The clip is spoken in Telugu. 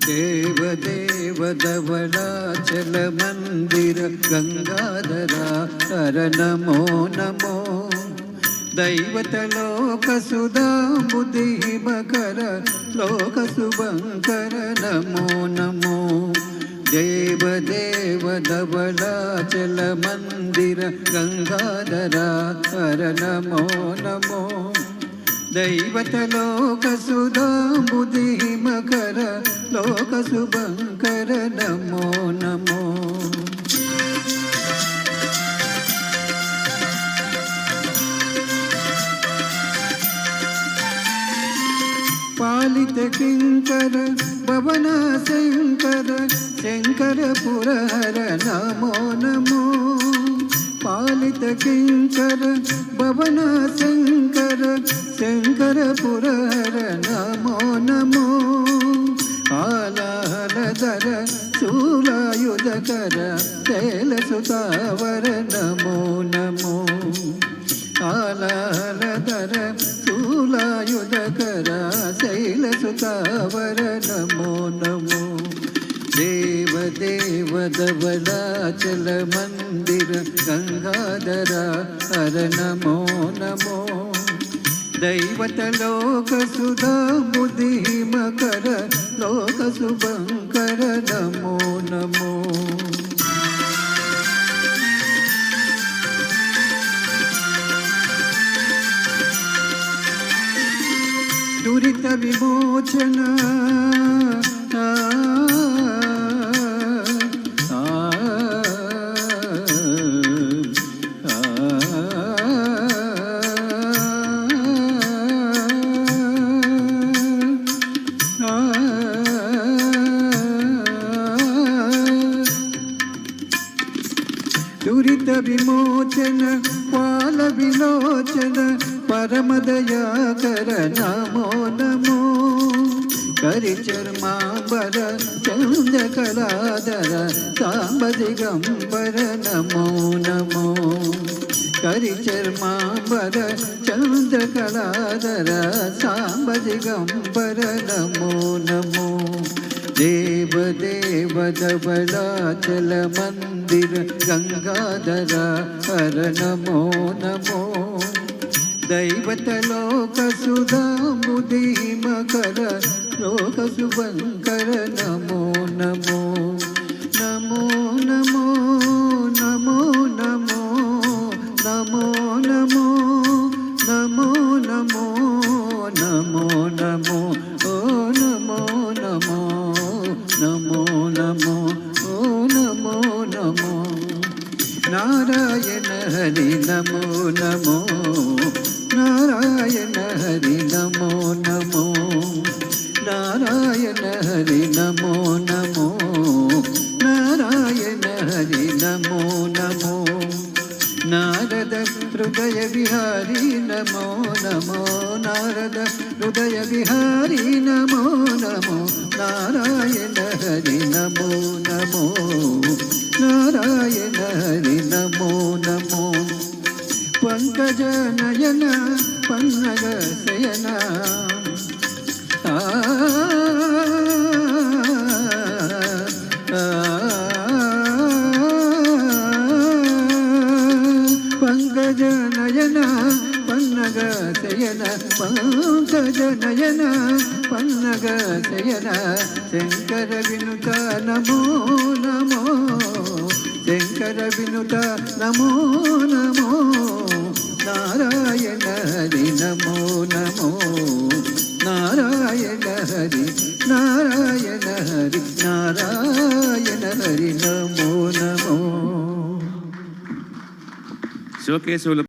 దేవదేవ ధవళాచల మందిర గంగాధరా హర నమో నమో దైవతలోక సుధాంబుధిమకర లోక శుభంకర నమో నమో దేవదేవ ధవళాచల మందిర గంగాధరా హర నమో నమో దైవతలోక సుధాంబుధిమకర లోక శుభంకర నమో నమో పాలిత కింకర భవన శంకర శంకర పురహర నమో నమో పాలిత కింకర భవన శంకర శంకర పురహర నమో నమో ఆలాహలధర శూలాయుధకర శైలసుతావర నమో నమో ఆలాహలధర శూలాయుధకర శైలసుతావర నమో నమో దేవదేవ ధవళాచల మందిర గంగాధరా హర నమో నమో దైవతలోక సుధాంబుధిమకర లోక శుభంకర నమో నమో దురిత విమోచన దురిత విమోచన పాల విలోచన పరమదయాకర నమో నమో కరిచర్మాంబర చంద్రకళాధర సాంబ దిగంబర నమో నమో కరిచర్మాంబర చంద్రకళాధర సాంబ దిగంబర నమో నమో దేవదేవ ధవళాచల మందిర గంగాధరా హర నమో నమో దైవతలోక సుధాంబుధిమకర లోక శుభంకర నమో నమో నమో నమో నమో నమో నమో నమో నమో నమో నమో నమో ఓ నమో నమో నమో నమో ఓ నమో నమో నారాయణ హరి నమో నమో నారాయణ హరి నమో నమో నారాయణ హరి నమో నమో నారాయణ హరి నమో నమో నారద హృదయ విహారీ నమో నమో నారద హృదయ విహారీ నమో నమో నారాయణ హరి నమో నమో నారాయణ హరి నమో నమో పంకజ నయన పన్నగ శయన పంకజ నయన పన్నగ శయన పంకజ నయన పన్నగ శయన శంకర వినుత నమో నమో శంకర వినుత నమో నమో నారాయణ హరి నమో నమో నారాయణ హరి నారాయణ హరి నారాయణ హరి నమో నమో శివకేశవుల